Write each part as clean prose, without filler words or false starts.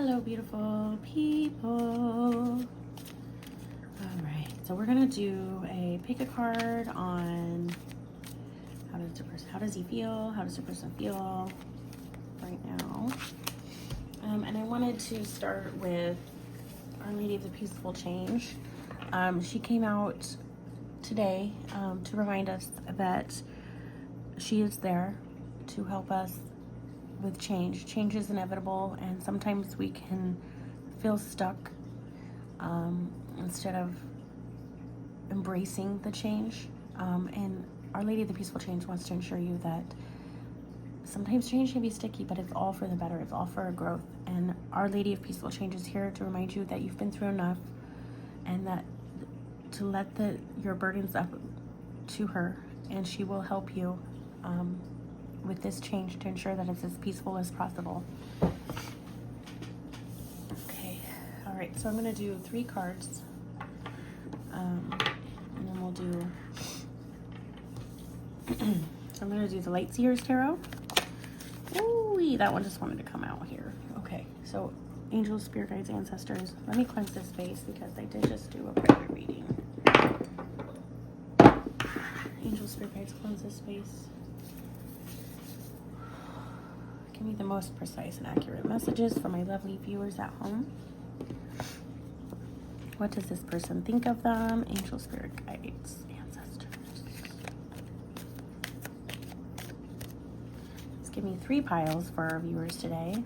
Hello, beautiful people. All right, so we're gonna do a pick a card on how does he feel? How does the person feel right now? And I wanted to start with Our Lady of the Peaceful Change. She came out today to remind us that she is there to help us with change. Change is inevitable, and sometimes we can feel stuck instead of embracing the change. And Our Lady of the Peaceful Change wants to ensure you that sometimes change can be sticky, but it's all for the better. It's all for growth. And Our Lady of Peaceful Change is here to remind you that you've been through enough, and that to let your burdens up to her, and she will help you with this change to ensure that it's as peaceful as possible. Okay, all right, so I'm going to do 3 cards, and then we'll do, so I'm going to do the Light Seers Tarot. Ooh, that one just wanted to come out here. Okay, so angels, spirit guides, ancestors. Let me cleanse this space because I did just do a private reading. Angels, spirit guides, cleanse this space. Give me the most precise and accurate messages for my lovely viewers at home. What does this person think of them? Angel, spirit guides, ancestors. Let's give me 3 piles for our viewers today.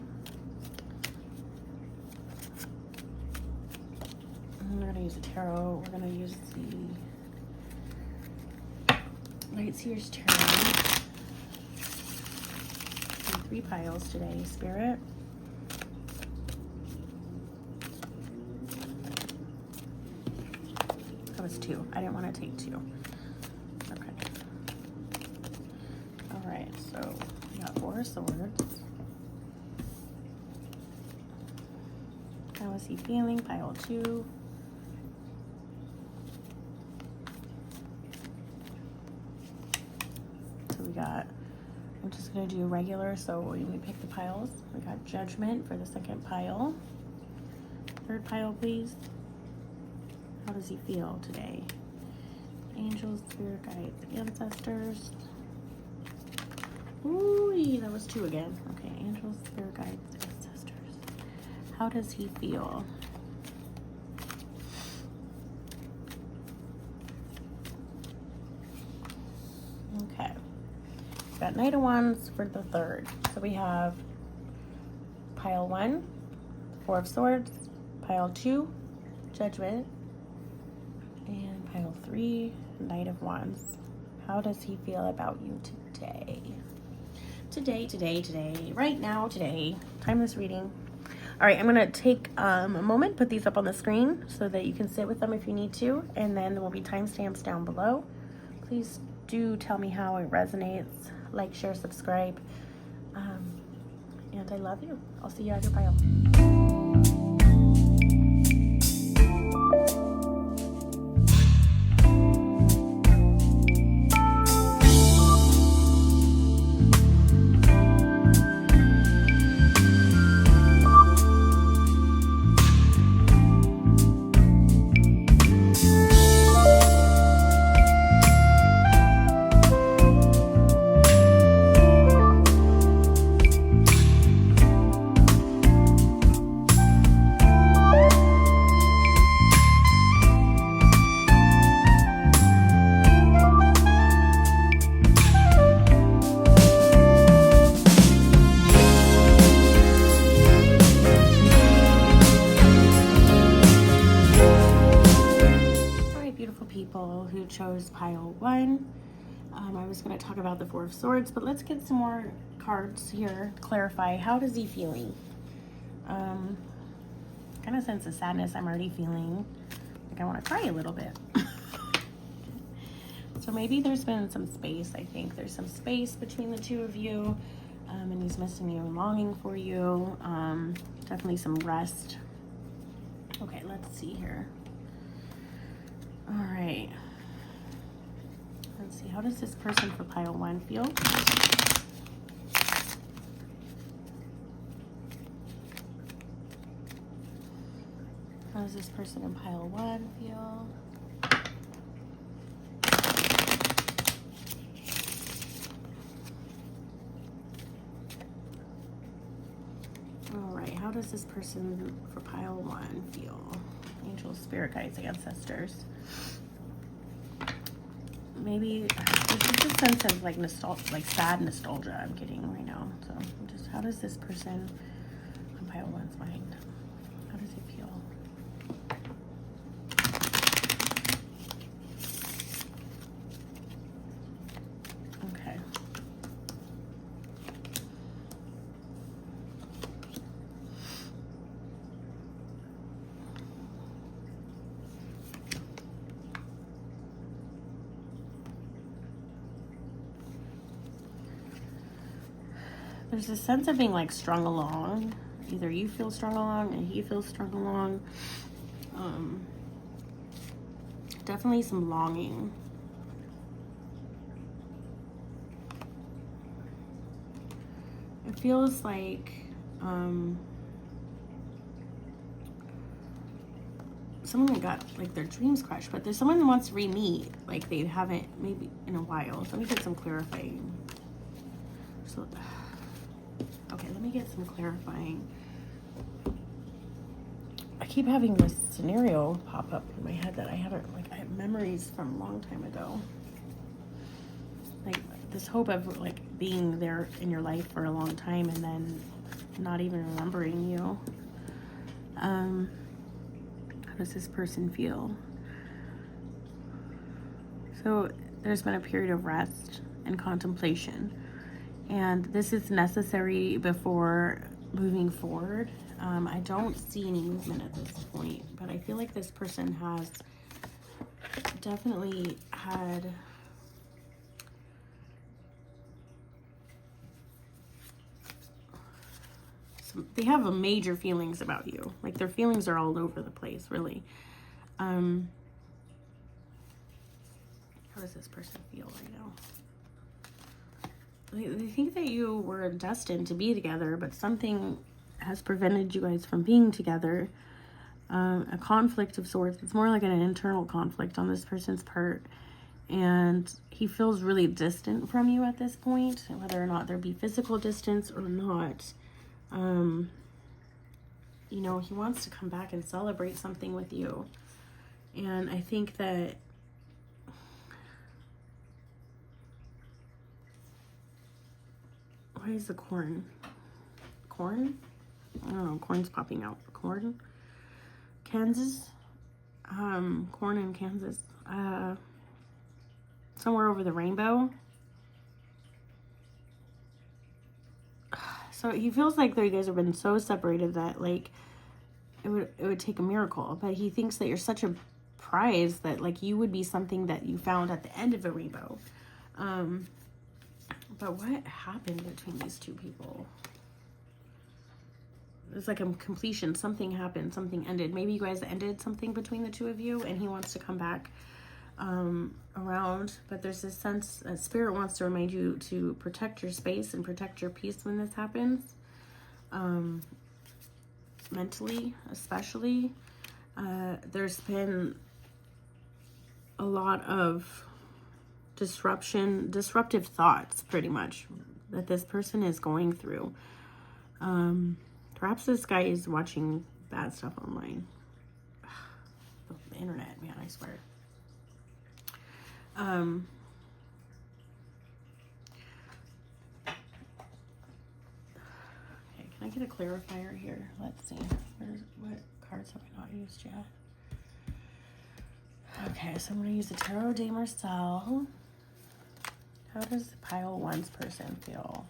We're going to use a tarot. We're going to use the Light Seers Tarot. 3 piles today, Spirit. That was 2. I didn't want to take 2. Okay. All right, so we got 4 swords. How is he feeling? Pile 2. So we got, I'm just going to do regular, so when we pick the piles, we got Judgment for the 2nd pile. 3rd pile, please. How does he feel today? Angels, spirit guides, ancestors. Ooh, that was 2 again. Okay, angels, spirit guides, ancestors. How does he feel? Okay. Got Knight of Wands for the 3rd. So we have pile 1, 4 of Swords, pile 2, Judgment, and pile 3, Knight of Wands. How does he feel about you today? Today, right now, today. Timeless reading. All right, I'm going to take a moment, put these up on the screen so that you can sit with them if you need to, and then there will be timestamps down below. Please do tell me how it resonates. Like, share, subscribe, and I love you. I'll see you at your pile. Who chose pile 1. I was going to talk about the 4 of Swords, but let's get some more cards here to clarify. How does he feeling? Kind of sense of sadness I'm already feeling. Like I want to cry a little bit. So maybe there's been some space. I think there's some space between the 2 of you, and he's missing you and longing for you. Definitely some rest. Okay, let's see here. All right. Let's see, how does this person for pile 1 feel? How does this person in pile 1 feel? All right, how does this person for pile 1 feel? Angels, spirit guides, ancestors. Maybe there's just a sense of like nostalgia, like sad nostalgia I'm getting right now. So just how does this person on pile 1's mind? How does it feel? Okay. There's a sense of being like strung along. Either you feel strung along and he feels strung along. Definitely some longing. It feels like someone got like their dreams crushed, but there's someone who wants to re-meet, like they haven't maybe in a while. So let me get some clarifying. So okay, let me get some clarifying. I keep having this scenario pop up in my head that I haven't, like I have memories from a long time ago. Like this hope of like being there in your life for a long time and then not even remembering you. How does this person feel? So there's been a period of rest and contemplation. And this is necessary before moving forward. I don't see any movement at this point, but I feel like this person has definitely had they have a major feelings about you. Like their feelings are all over the place, really. How does this person feel right now? They think that you were destined to be together, but something has prevented you guys from being together. A conflict of sorts. It's more like an internal conflict on this person's part. And he feels really distant from you at this point, whether or not there be physical distance or not. You know, he wants to come back and celebrate something with you. And I think that why is the corn? Corn? I don't know. Corn's popping out. Corn? Kansas? Corn in Kansas. Somewhere over the rainbow. So he feels like you guys have been so separated that like it would take a miracle. But he thinks that you're such a prize that like you would be something that you found at the end of a rainbow. But what happened between these two people? It's like a completion. Something happened. Something ended. Maybe you guys ended something between the two of you and he wants to come back around. But there's this sense that spirit wants to remind you to protect your space and protect your peace when this happens. Mentally, especially. There's been a lot of disruptive thoughts, pretty much, that this person is going through. Perhaps this guy is watching bad stuff online. The internet, man, I swear. Okay, can I get a clarifier here? Let's see. What cards have I not used yet? Okay, so I'm going to use the Tarot de Marsele. How does pile 1's person feel?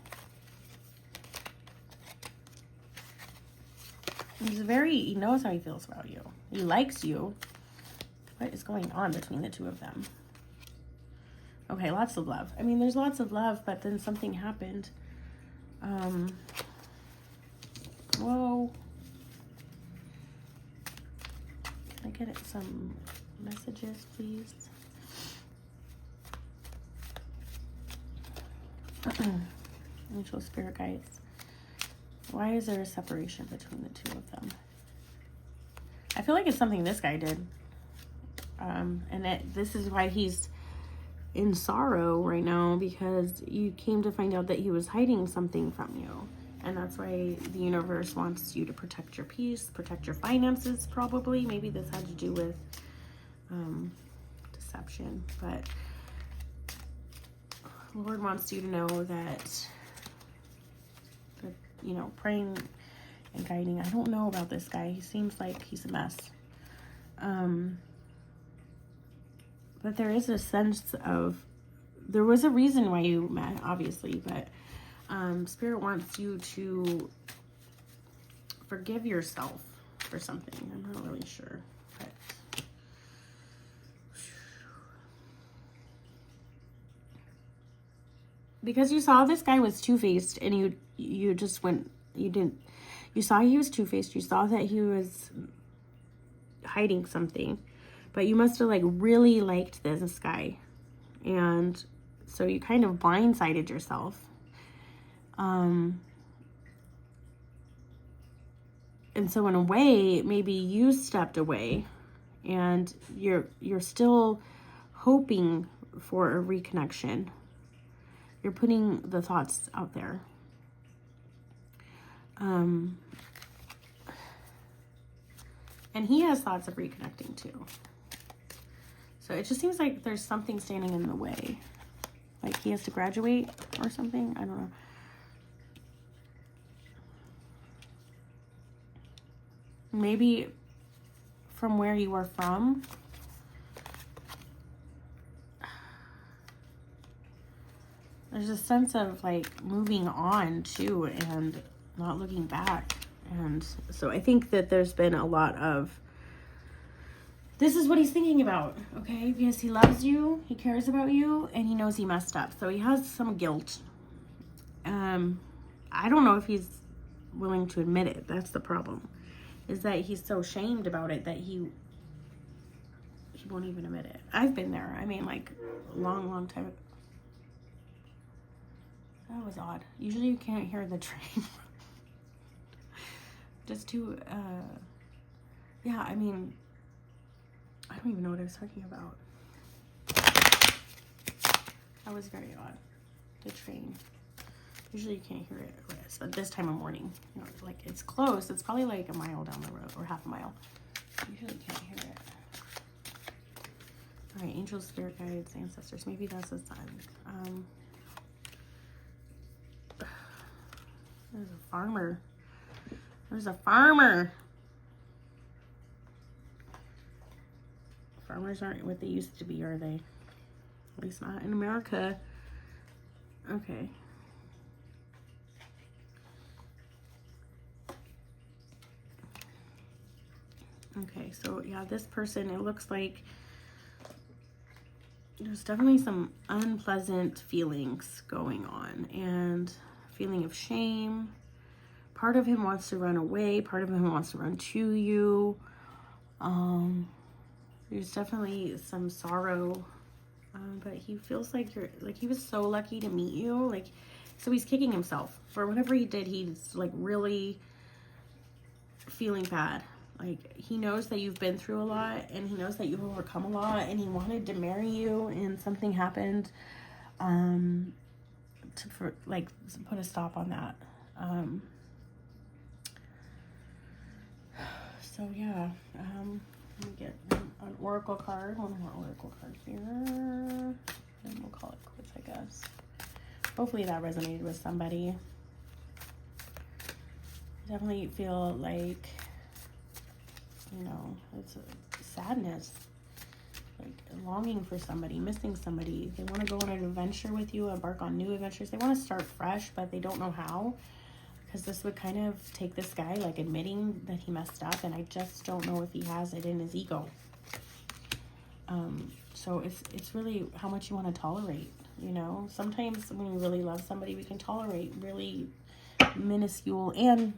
He knows how he feels about you. He likes you. What is going on between the two of them? Okay, lots of love. I mean, there's lots of love, but then something happened. Whoa. Can I get some messages, please? Mutual spirit guides. Why is there a separation between the two of them? I feel like it's something this guy did. This is why he's in sorrow right now, because you came to find out that he was hiding something from you. And that's why the universe wants you to protect your peace, protect your finances, probably. Maybe this had to do with deception. But the Lord wants you to know that, you know, praying and guiding. I don't know about this guy. He seems like he's a mess. But there is a sense of, there was a reason why you met, obviously, but Spirit wants you to forgive yourself for something. I'm not really sure, but because you saw this guy was two-faced, and you just went, you saw he was two-faced, you saw that he was hiding something, but you must have like really liked this guy, and so you kind of blindsided yourself. And so in a way, maybe you stepped away, and you're still hoping for a reconnection. You're putting the thoughts out there. And he has thoughts of reconnecting too. So it just seems like there's something standing in the way. Like he has to graduate or something. I don't know. Maybe from where you were from. There's a sense of like moving on too, and not looking back. And so I think that there's been a lot of, this is what he's thinking about, okay? Because he loves you, he cares about you, and he knows he messed up. So he has some guilt. I don't know if he's willing to admit it. That's the problem. Is that he's so shamed about it that he won't even admit it. I've been there. I mean, like, a long, long time ago. That was odd. Usually you can't hear the train. Just to, yeah, I mean, I don't even know what I was talking about. That was very odd. The train. Usually you can't hear it, but this time of morning, you know, like it's close. It's probably like a mile down the road or half a mile. Usually can't hear it. All right, angels, spirit guides, ancestors. Maybe that's a sign. There's a farmer. There's a farmer. Farmers aren't what they used to be, are they? At least not in America. Okay. Okay, so yeah, this person, it looks like there's definitely some unpleasant feelings going on, and feeling of shame. Part of him wants to run away, part of him wants to run to you. There's definitely some sorrow, but he feels like he was so lucky to meet you, like, so he's kicking himself for whatever he did. He's like really feeling bad. Like, he knows that you've been through a lot, and he knows that you've overcome a lot, and he wanted to marry you, and something happened to put a stop on that. So yeah, let me get an oracle card, one more oracle card here, and we'll call it quits, I guess. Hopefully that resonated with somebody. Definitely feel like, you know, it's a sadness, like longing for somebody, missing somebody. They want to go on an adventure with you, embark on new adventures. They want to start fresh, but they don't know how, because this would kind of take this guy like admitting that he messed up, and I just don't know if he has it in his ego. So it's really how much you want to tolerate, you know. Sometimes when we really love somebody, we can tolerate really minuscule and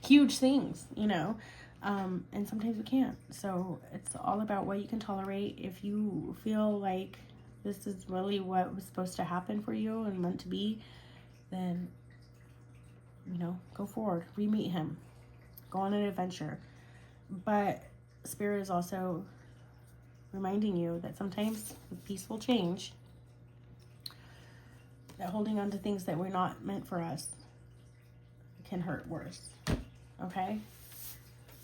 huge things, you know, and sometimes we can't. So it's all about what you can tolerate. If you feel like this is really what was supposed to happen for you and meant to be, then, you know, go forward, re-meet him, go on an adventure. But Spirit is also reminding you that sometimes the peace will change. That holding on to things that were not meant for us can hurt worse. Okay?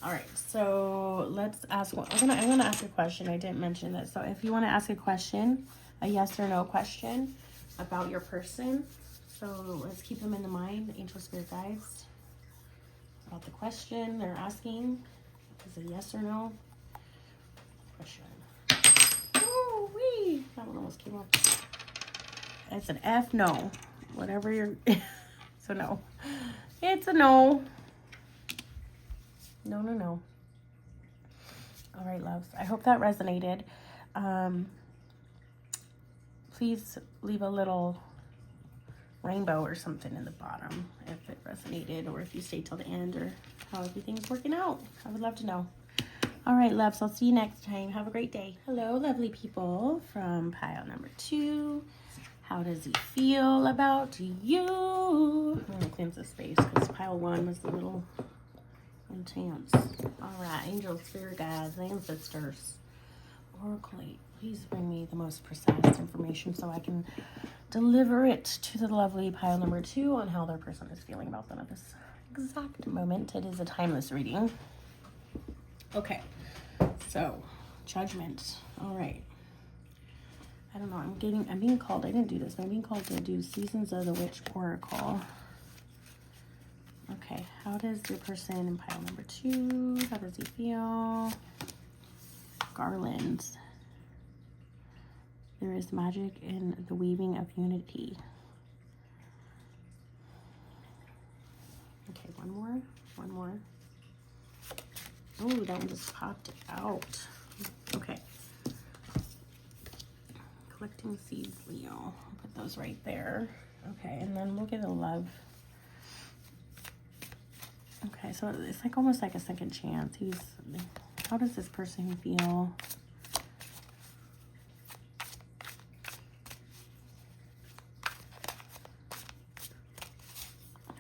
All right, so let's ask one. I'm gonna ask a question. I didn't mention this. So if you want to ask a question, a yes or no question about your person, so let's keep them in the mind. Angel Spirit Guides about the question they're asking. Is it yes or no question? Oh, wee! That one almost came up. It's an F, no. Whatever you're. So no. It's a no. No, no, no. All right, loves. I hope that resonated. Please leave a little rainbow or something in the bottom if it resonated, or if you stayed till the end, or how everything's working out. I would love to know. All right, loves. I'll see you next time. Have a great day. Hello, lovely people from pile number 2. How does he feel about you? I'm going to cleanse the space because pile 1 was a little intense. All right, angels, spirit guides, ancestors, oracle, please bring me the most precise information so I can deliver it to the lovely pile number 2 on how their person is feeling about them at this exact moment. It is a timeless reading. Okay, so judgment. All right. I don't know. I'm being called. I didn't do this. I'm being called to do Seasons of the Witch Oracle. Okay, how does your person in pile number 2, how does he feel? Garlands. There is magic in the weaving of unity. Okay, one more. Oh, that one just popped out. Okay. Collecting seeds, Leo. I'll put those right there. Okay, and then look at the love. Okay, so it's like almost like a second chance. How does this person feel?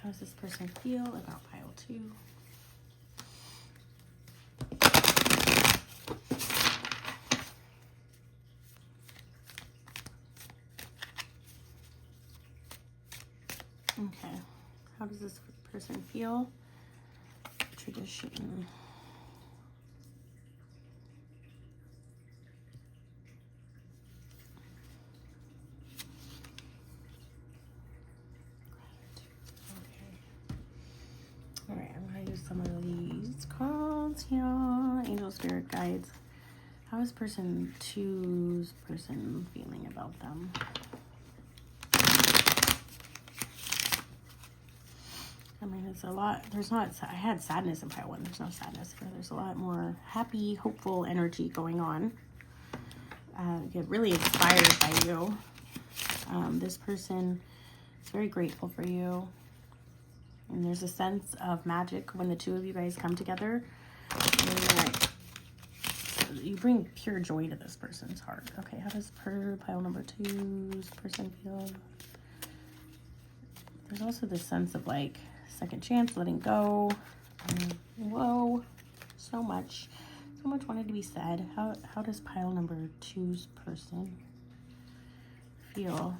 How does this person feel about pile 2? Okay, how does this person feel? Tradition. All right, I'm going to use some of these cards here. Angel Spirit Guides. How is person 2's person feeling about them? I mean, it's a lot. There's not, I had sadness in pile 1. There's no sadness here. There's a lot more happy, hopeful energy going on. Get really inspired by you. This person is very grateful for you. And there's a sense of magic when the 2 of you guys come together. You bring pure joy to this person's heart. Okay, how does pile number 2's person feel? There's also this sense of like second chance, letting go. Whoa, so much wanted to be said. How does pile number 2's person feel?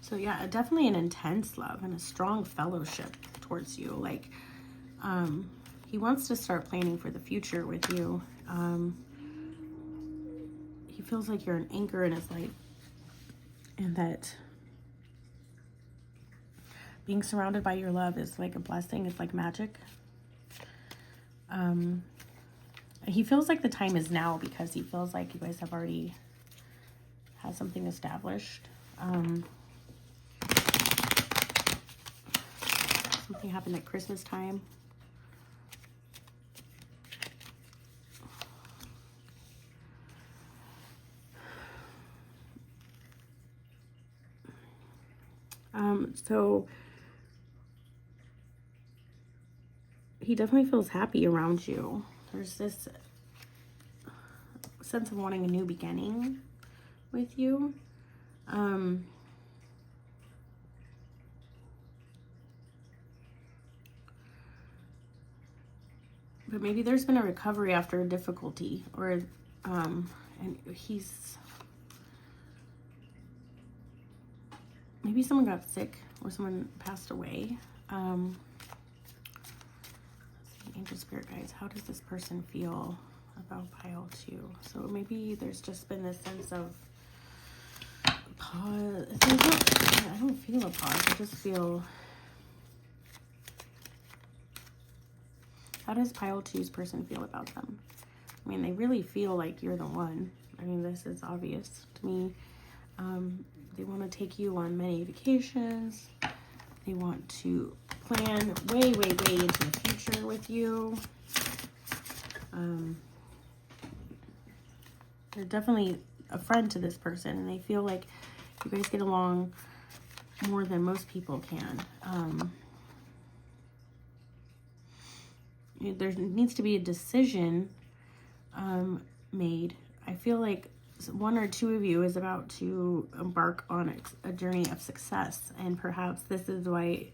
So yeah, definitely an intense love and a strong fellowship towards you. Like, he wants to start planning for the future with you. He feels like you're an anchor in his life, and that being surrounded by your love is like a blessing. It's like magic. He feels like the time is now because he feels like you guys have already had something established. Something happened at Christmas time. So he definitely feels happy around you. There's this sense of wanting a new beginning with you. But maybe there's been a recovery after a difficulty, or and maybe someone got sick or someone passed away. Let's see, Angel Spirit Guides, how does this person feel about pile 2? So maybe there's just been this sense of pause. I don't feel a pause. I just feel... How does pile 2's person feel about them? I mean, they really feel like you're the one. I mean, this is obvious to me. They want to take you on many vacations. They want to plan way, way, way into the future with you. They're definitely a friend to this person, and they feel like you guys get along more than most people can. There needs to be a decision made. I feel like one or two of you is about to embark on a journey of success, and perhaps this is why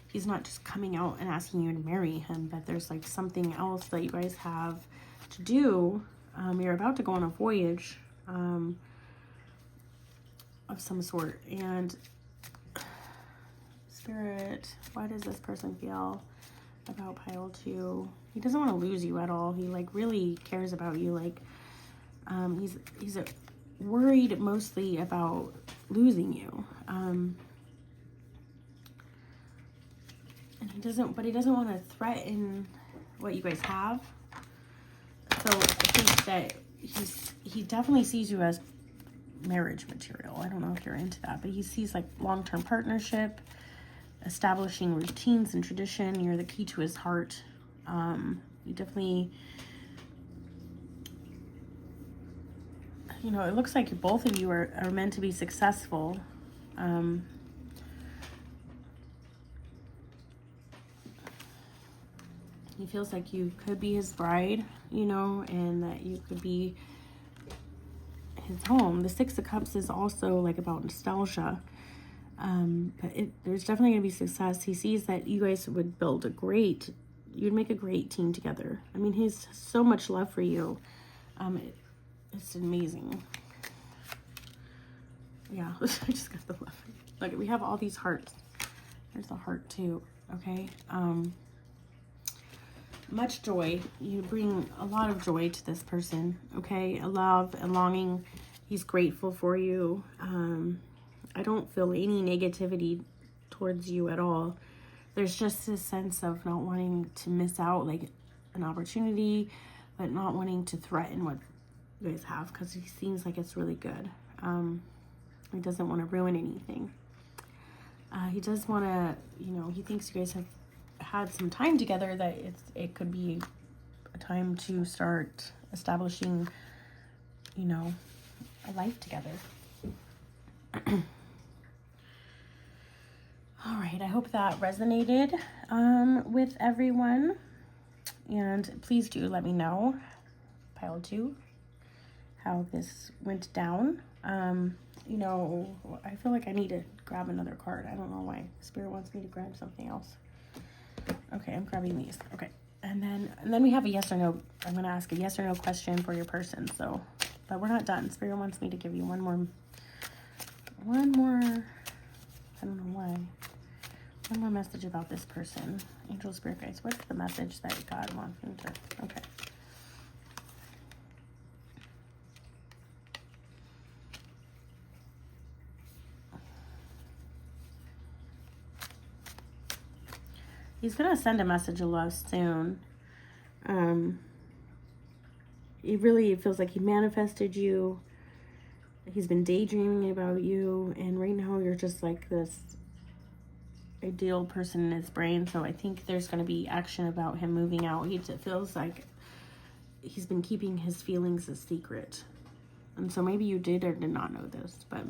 he's not just coming out and asking you to marry him, but there's like something else that you guys have to do. You're about to go on a voyage of some sort. And Spirit, why does this person feel about pile 2? He doesn't want to lose you at all. He like really cares about you. Like he's worried mostly about losing you. And he doesn't want to threaten what you guys have. So I think that he definitely sees you as marriage material. I don't know if you're into that, but he sees like long-term partnership, establishing routines and tradition. You're the key to his heart. You definitely, it looks like both of you are meant to be successful. He feels like you could be his bride, and that you could be his home. The Six of Cups is also like about nostalgia. But there's definitely going to be success. He sees that you guys would you'd make a great team together. I mean, he has so much love for you. It's amazing. Yeah, I just got the love. Look, we have all these hearts. There's the heart too, okay? Much joy. You bring a lot of joy to this person, okay? A love, a longing. He's grateful for you. I don't feel any negativity towards you at all. There's just this sense of not wanting to miss out, like an opportunity, but not wanting to threaten what you guys have, because he seems like it's really good. He doesn't want to ruin anything. He does want to, he thinks you guys have had some time together, that it could be a time to start establishing, a life together. All right, I hope that resonated with everyone. And please do let me know, pile 2, how this went down. I feel like I need to grab another card. I don't know why. Spirit wants me to grab something else. Okay, I'm grabbing these. Okay, and then we have a yes or no. I'm going to ask a yes or no question for your person. So, but we're not done. Spirit wants me to give you one more. I don't know why. One more message about this person. Angel, Spirit Guides, what's the message that God wants me to... Okay. He's going to send a message of love soon. It feels like he manifested you. He's been daydreaming about you. And right now you're just like this ideal person in his brain. So I think there's going to be action about him moving out. It feels like he's been keeping his feelings a secret. And so maybe you did or did not know this. But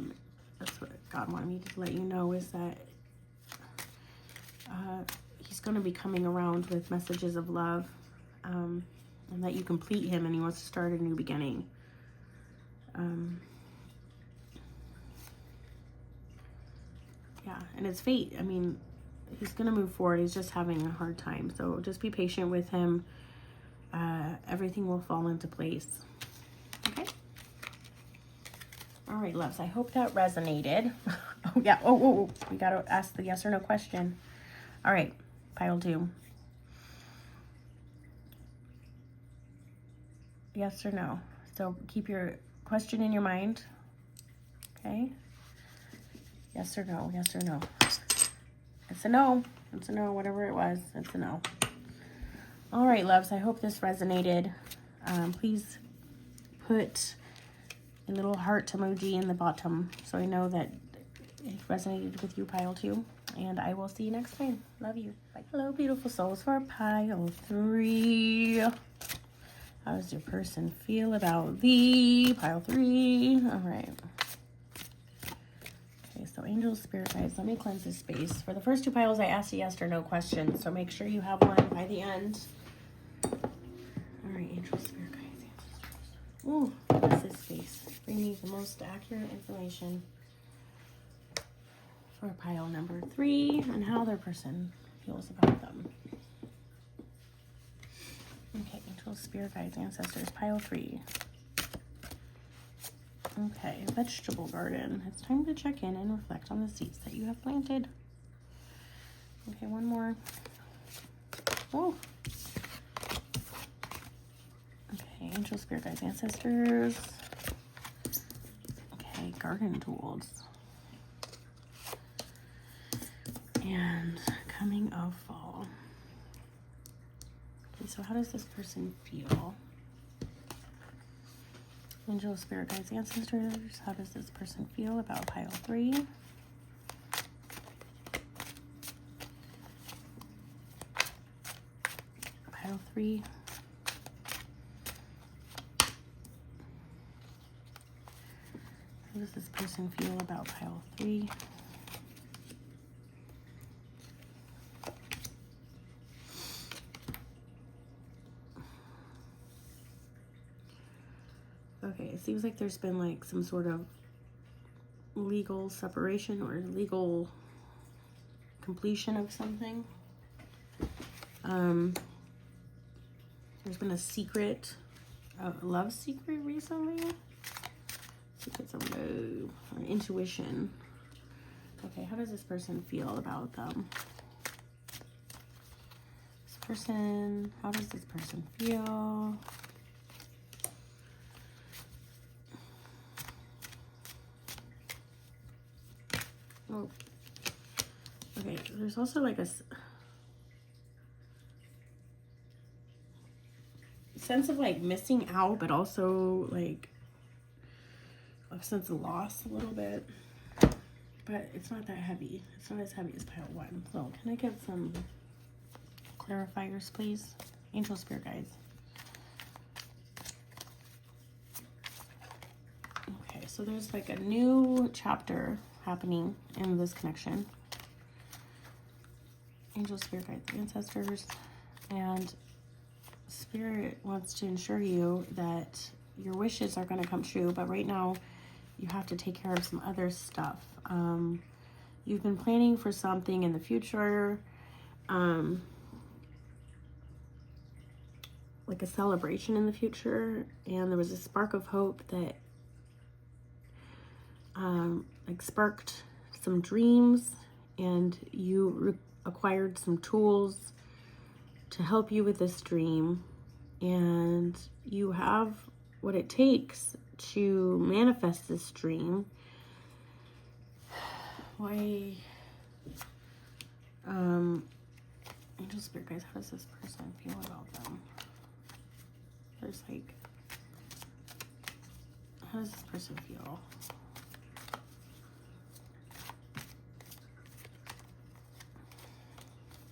that's what God wanted me to let you know, is that... he's going to be coming around with messages of love, and that you complete him, and he wants to start a new beginning. Yeah, and it's fate. I mean, he's going to move forward. He's just having a hard time. So just be patient with him. everything will fall into place. Okay. All right, loves. I hope that resonated. Oh, yeah. Oh, we got to ask the yes or no question. All right, pile 2. Yes or no. So keep your question in your mind. Okay. Yes or no. Yes or no. It's a no. It's a no. Whatever it was, it's a no. All right, loves. I hope this resonated. Please put a little heart emoji in the bottom so I know that it resonated with you, pile 2. And I will see you next time. Love you. Bye. Hello, beautiful souls, for pile 3. How does your person feel about the pile 3? All right. Okay, so angels, spirit guides, let me cleanse this space. For the first 2 piles, I asked a yes or no question, so make sure you have one by the end. All right, angels, spirit guides, ancestors. Ooh, what is this space? Bring me the most accurate information for pile number 3 and how their person feels about them. Okay, angels, spirit guides, ancestors, pile 3. Okay, vegetable garden. It's time to check in and reflect on the seeds that you have planted. Okay, one more. Oh. Okay, angels, spirit guides, ancestors. Okay, garden tools. And coming of fall. Okay, so how does this person feel? Angel, spirit guides, ancestors. How does this person feel about pile 3? Pile 3. How does this person feel about pile 3? Okay, it seems like there's been like some sort of legal separation or legal completion of something. There's been a secret, a love secret recently. Secrets of love or intuition. Okay, how does this person feel about them? This person, how does this person feel? Oh, okay, there's also like a sense of like missing out, but also like a sense of loss a little bit, but it's not that heavy. It's not as heavy as pile 1. So can I get some clarifiers, please? Angel, spirit guides. Okay, so there's like a new chapter happening in this connection. Angel, spirit guides, ancestors, and spirit wants to ensure you that your wishes are going to come true, but right now you have to take care of some other stuff. You've been planning for something in the future, like a celebration in the future, and there was a spark of hope that like sparked some dreams, and you acquired some tools to help you with this dream, and you have what it takes to manifest this dream. Why, angel, spirit guys, how does this person feel about them? There's like, how does this person feel?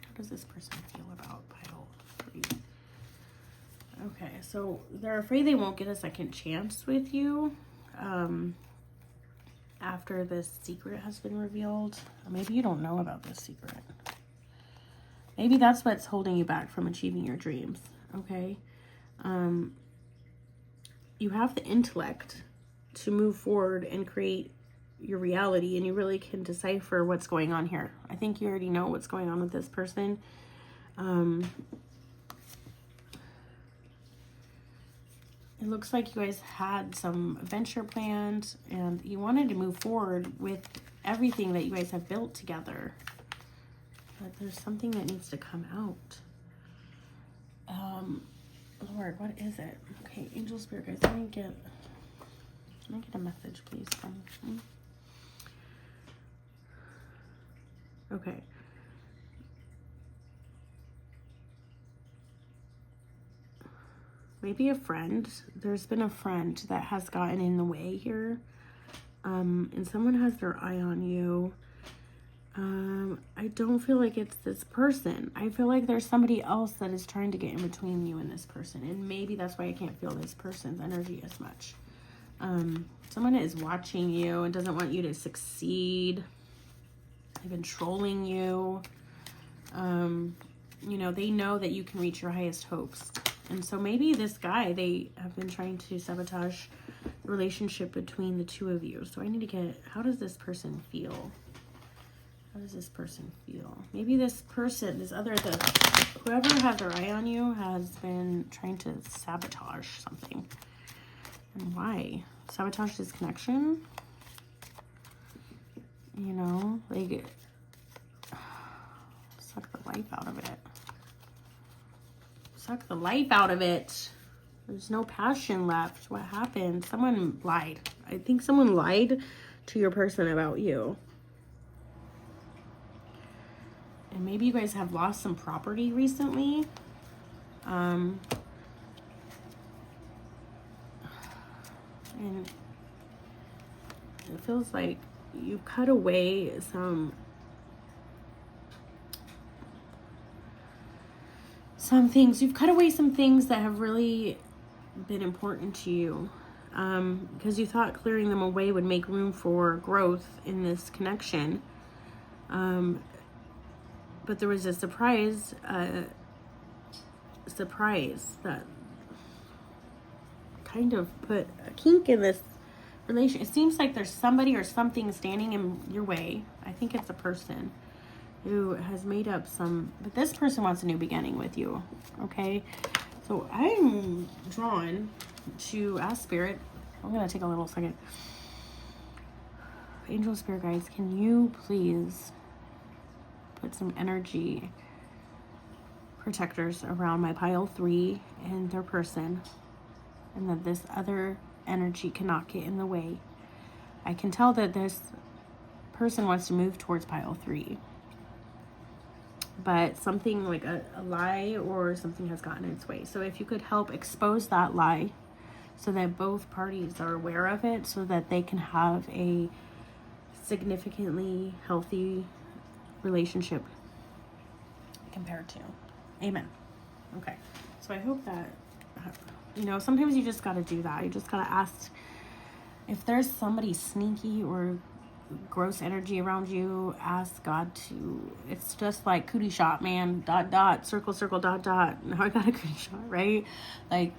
How does this person feel about pile 3? Okay, so they're afraid they won't get a second chance with you after this secret has been revealed. Or maybe you don't know about this secret. Maybe that's what's holding you back from achieving your dreams, okay? You have the intellect to move forward and create your reality, and you really can decipher what's going on here. I think you already know what's going on with this person. it looks like you guys had some adventure planned and you wanted to move forward with everything that you guys have built together. But there's something that needs to come out. Lord, what is it? Okay, angel spirit guys, can I get a message, please? Okay. Maybe a friend. There's been a friend that has gotten in the way here. And someone has their eye on you. I don't feel like it's this person. I feel like there's somebody else that is trying to get in between you and this person. And maybe that's why I can't feel this person's energy as much. Someone is watching you and doesn't want you to succeed. They've been trolling you. You know, they know that you can reach your highest hopes. And so maybe this guy, they have been trying to sabotage the relationship between the two of you. So I need to get, how does this person feel? How does this person feel? Maybe this person, whoever has their eye on you has been trying to sabotage something. And why? Sabotage this connection? You know, like, suck the life out of it. Suck the life out of it. There's no passion left. What happened? Someone lied. I think someone lied to your person about you. And maybe you guys have lost some property recently. And it feels like you cut away some things. You've cut away some things that have really been important to you. Because you thought clearing them away would make room for growth in this connection. But there was a surprise that kind of put a kink in this relation. It seems like there's somebody or something standing in your way. I think it's a person who has made up but this person wants a new beginning with you. Okay, so I'm drawn to ask Spirit. I'm gonna take a little second. Angel Spirit guys, can you please put some energy protectors around my pile 3 and their person, and that this other energy cannot get in the way. I can tell that this person wants to move towards pile 3, but something like a lie or something has gotten in its way. So if you could help expose that lie so that both parties are aware of it, so that they can have a significantly healthy relationship compared to. Amen. Okay. So I hope that, you know, sometimes you just got to do that. You just got to ask if there's somebody sneaky or gross energy around you. Ask God to, it's just like cootie shot, man, ... circle, circle, ... Now I got a cootie shot, right? Like,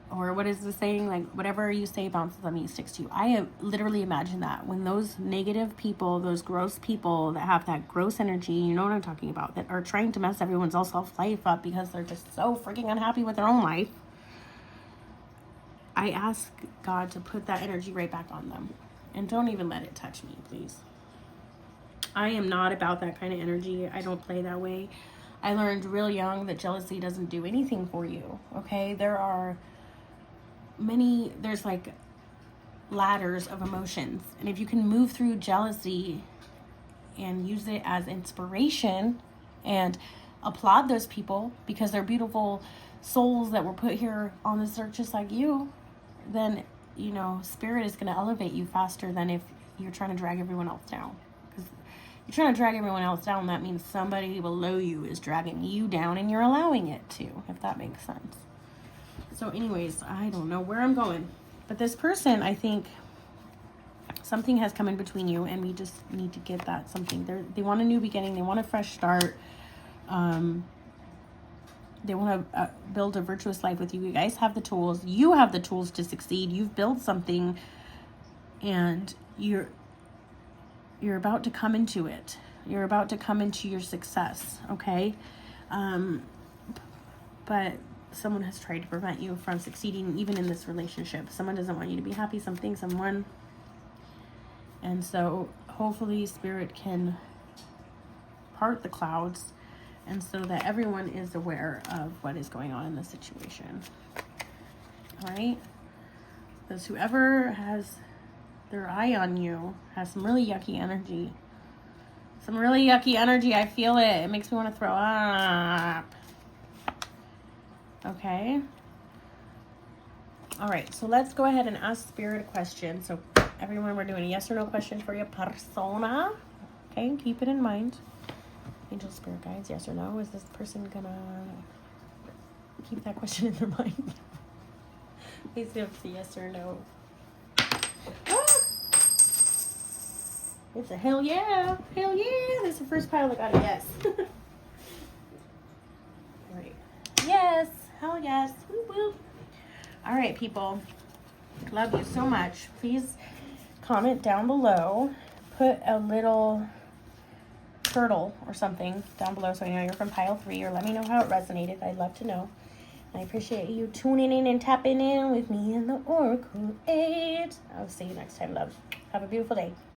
or what is the saying? Like, whatever you say bounces on me, sticks to you. I have literally imagined that when those negative people, those gross people that have that gross energy, you know what I'm talking about, that are trying to mess everyone's life up because they're just so freaking unhappy with their own life. I ask God to put that energy right back on them. And don't even let it touch me, please. I am not about that kind of energy. I don't play that way. I learned real young that jealousy doesn't do anything for you, okay? There's like ladders of emotions. And if you can move through jealousy and use it as inspiration and applaud those people because they're beautiful souls that were put here on this earth just like you, then, you know, Spirit is going to elevate you faster than if you're trying to drag everyone else down. Because you're trying to drag everyone else down, that means somebody below you is dragging you down and you're allowing it to, if that makes sense. So anyways, I don't know where I'm going. But this person, I think something has come in between you and we just need to get that something. They want a new beginning. They want a fresh start. They want to build a virtuous life with you. You guys have the tools. You have the tools to succeed. You've built something and you're about to come into it. You're about to come into your success, okay? But someone has tried to prevent you from succeeding even in this relationship. Someone doesn't want you to be happy, someone. And so hopefully Spirit can part the clouds, and so that everyone is aware of what is going on in the situation. All right? Because whoever has their eye on you has some really yucky energy. Some really yucky energy. I feel it. It makes me want to throw up. Okay? All right, so let's go ahead and ask Spirit a question. So everyone, we're doing a yes or no question for your persona. Okay, keep it in mind. Angel, Spirit guides, yes or no? Is this person gonna keep that question in their mind? Please give us a yes or no. Ah! It's a hell yeah. Hell yeah. This is the first pile that got a yes. All right. Yes. Hell yes. Woo woo. All right, people. Love you so much. Please comment down below. Put a little turtle or something down below so I know you're from pile 3, or let me know how it resonated. I'd love to know. I appreciate you tuning in and tapping in with me in the Oracle 8. I'll see you next time, love. Have a beautiful day.